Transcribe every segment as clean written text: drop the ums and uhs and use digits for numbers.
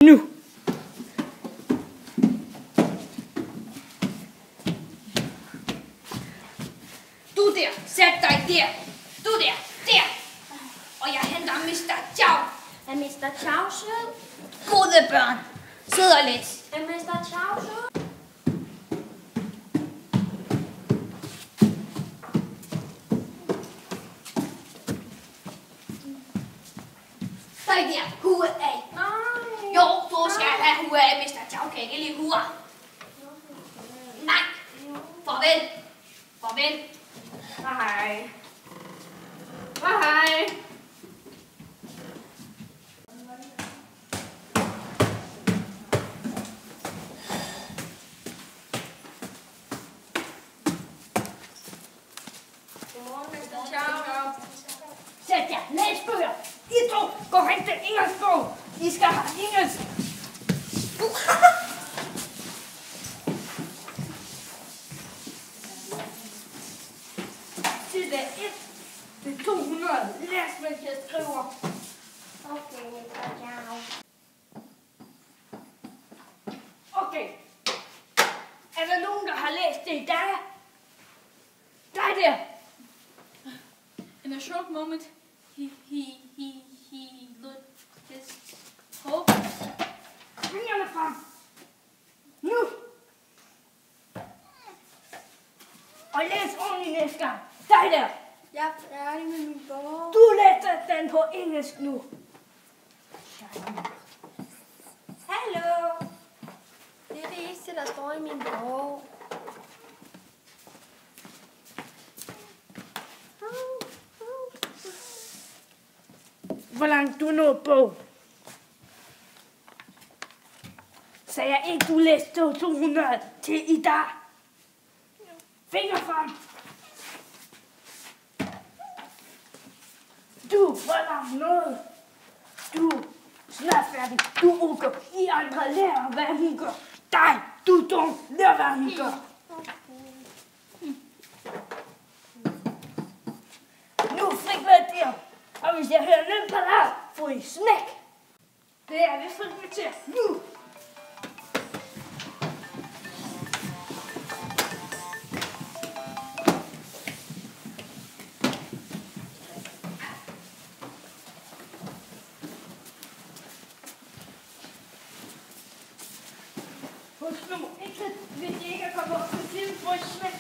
Nu! Du der, sæt dig der. Du der. Og jeg henter Mr. Chow. Er Mr. Chow sød? Gode børn, sid og læs. Er Mr. Chow sød? Dig der, hue af. Nej. Jo, du skal have hue af, Mr. Chow kan ikke lide huer. Nej, farvel. Hej. Hej. Godmorgen, Mr. Chow. Sæt jer, læs bøger! I to, gå hen til engelsk bog! I skal have engelsk! Side 1 til 200. Læs, mens jeg skriver. Okay, Mr. Chow. Okay. Er der nogen, der har læst det i dag? Dig der! In a short moment, he looked his hope. Fingrene frem! Nu! Og læs ordentligt næste gang. Dig der! Jeg er færdig med min bog. Du læser den på engelsk nu. Hallo. Det er det eneste, der står i min bog. Hvor langt du nåede bog? Sagde jeg ikke, du læste 200 til i dag? Finger frem! Du, hvor langt nåede? Du, snart færdig. Du uker. I andre lærer, hvad hun gør. Dig, du er dum. Lær, hvad hun gør. Nu fik hvad der. Og hvis jeg hører ned på dig, får I smæk. Det er det frikvarter. Nu! Husk nu ikke, hvis I ikke er kommet op til tiden, får I smæk.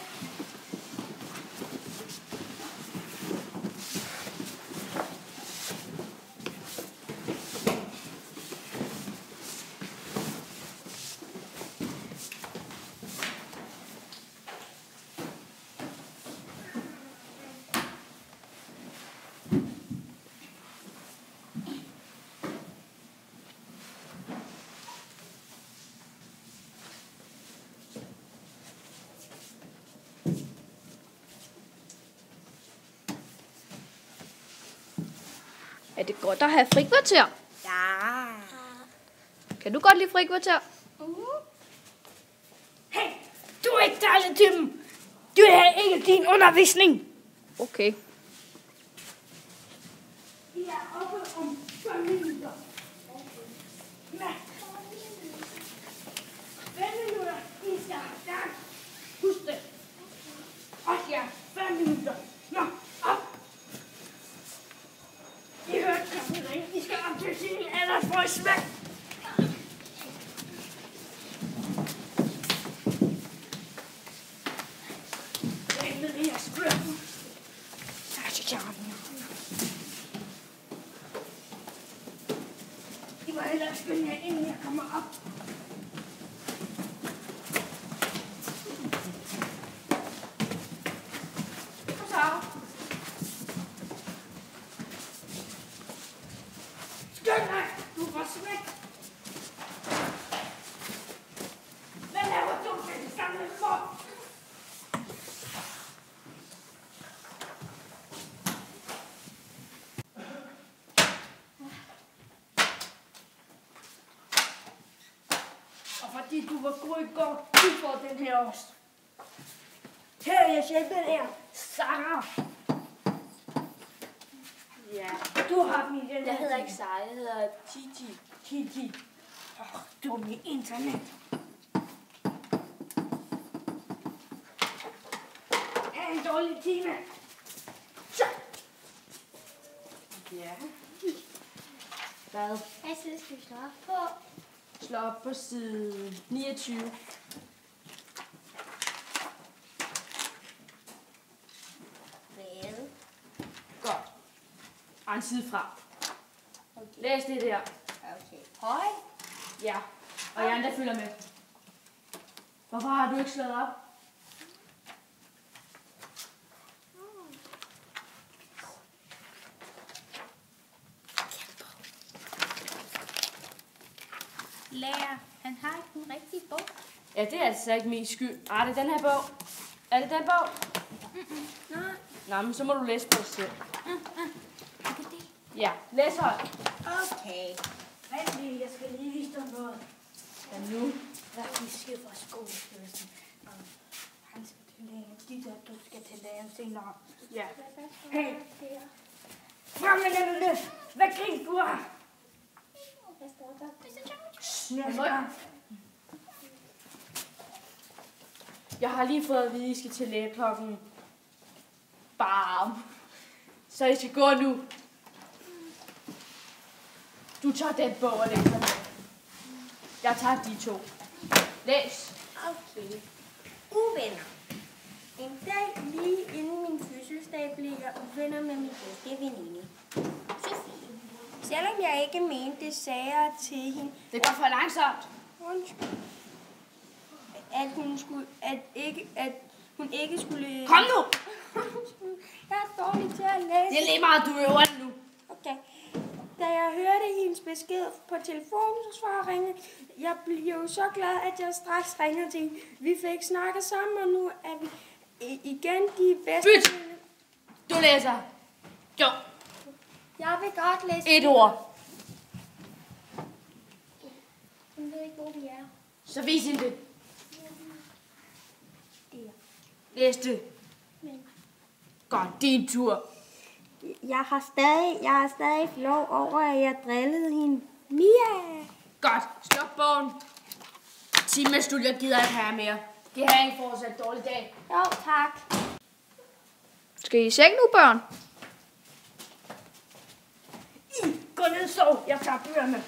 Er det godt at have frikvarter? Ja. Kan du godt lide frikvarter? Hey, du er ikke særlig til dem. Du er ikke din undervisning. Okay. Vi er oppe om 5 minutter. Nej. 5 minutter. I skal have gang. Husk det. Også ja, 5 minutter. Nå, op. I hørte klokken ringe. I skal op til tiden, ellers får I smæk. Jeg spørger dem. I må hellere skynde jer, inden jeg kommer op. Skynd dig, du får smæk. Hvad laver du med det samme for? Og fordi du var god i går, du får den her også. Her er jeg hjælpen her. Sarah. Ja. Du har min den Jeg hedder ikke Sara, jeg hedder Gigi. Gigi. dumme internet. Er en dårlig time. Så. Ja. Hvad? Hvad side skal vi slå op på? Slå op på side 29. Hvad? Godt. Og en side fra. Læs det der. Okay. Høj. Ja. Og jeg andre følger med. Hvorfor har du ikke slået op? Lærer, han har ikke den rigtige bog. Ja, det er altså ikke min skyld. Ah, det er den her bog. Er det den bog? Nej. Nå, men så må du læse på selv. Ikke det. Ja, læs højt. Okay. Vent lige, jeg skal lige vise dig noget. Ja, nu. Hvad vi skal fra skolestyrelsen. Han skal til lægen. De der, du skal til lægen senere. Ja. Hey. Frem med den løs. Hvad griner du af? Hvad står der? Næste. Jeg har lige fået at vide, at I skal til læge klokken. Bam. Så I skal gå nu. Du tager den bog og læser med. Jeg tager de to. Læs. Okay. Uvenner. En dag lige inden min fødselsdag blev jeg uvenner med min bedste veninde, Sofie. Selvom jeg ikke mente det, sagde jeg til hende, Det går for langsomt. at hun ikke skulle... Kom nu! Jeg er dårlig til at læse. Det er lige meget, du øver den nu. Okay. Da jeg hørte hendes besked på telefonen, så ringede jeg blev så glad, at jeg straks ringer til hende. Vi fik snakket sammen, og nu er vi igen de bedste. Byt! Du læser. Jo. Jeg vil godt læse. Et ord. Hun ved ikke, hvor vi er. Så vis hende det. Der. Læs det. Men Godt, din tur. jeg har stadig flov over, at jeg drillede hende. Mia! Godt, sluk bogen. Timestudier gider ikke have mere. Det har ikke fortsat dårlig dag. Jo, tak. Skal I i seng nu, børn? Gå ned og sov. Jeg tager bøgerne.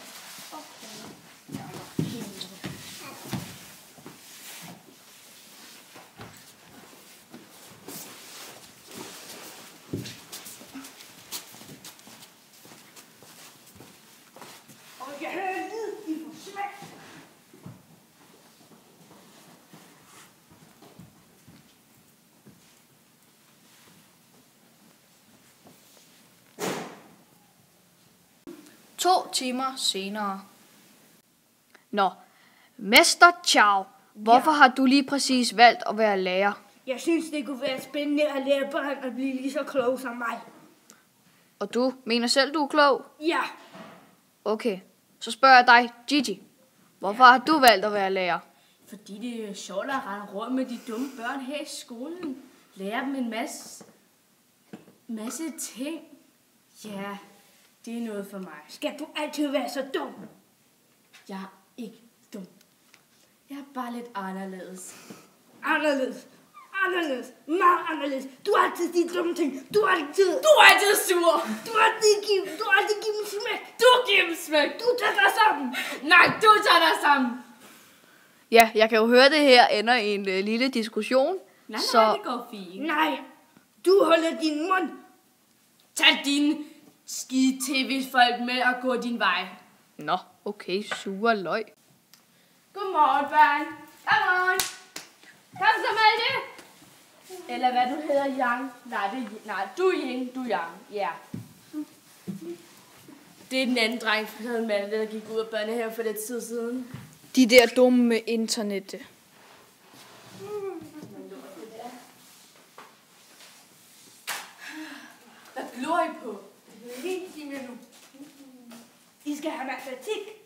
Og jeg hører lyd i smæk. To timer senere. Nå, Mester Chow, hvorfor har du lige præcis valgt at være lærer? Jeg synes, det kunne være spændende at lære børn at blive lige så kloge som mig. Og du mener selv, du er klog? Ja, Okay, så spørger jeg dig, Gigi. Hvorfor har du valgt at være lærer? fordi det er sjovt at rende rundt med de dumme børn her i skolen. Lære dem en masse ting. Ja, det er noget for mig. Skal du altid være så dum? Jeg er ikke dum. Jeg er bare lidt anderledes. Anderledes. Meget anderledes. Du har altid de dumme ting. Du er altid sur. Du har altid givet dem smæk. Du giver dem smæk. Du tager dig sammen. Nej, du tager dig sammen. Ja, jeg kan jo høre, det her ender i en lille diskussion. Nej, så det går fint. Nej, du holder din mund. Tag dine skide tv-folk med og gå din vej. Nå, okay, sure løg. Godmorgen, børn. Godmorgen. Kom så, Malte. Eller hvad du hedder, Yang. Nej, du er Ying, du er Yang. Ja. Det er den anden dreng, der hedder Malte, der gik ud af børnehaven for lidt tid siden. De der dumme internette. Hvad glor I på? Det er helt time nu. I skal have matematik.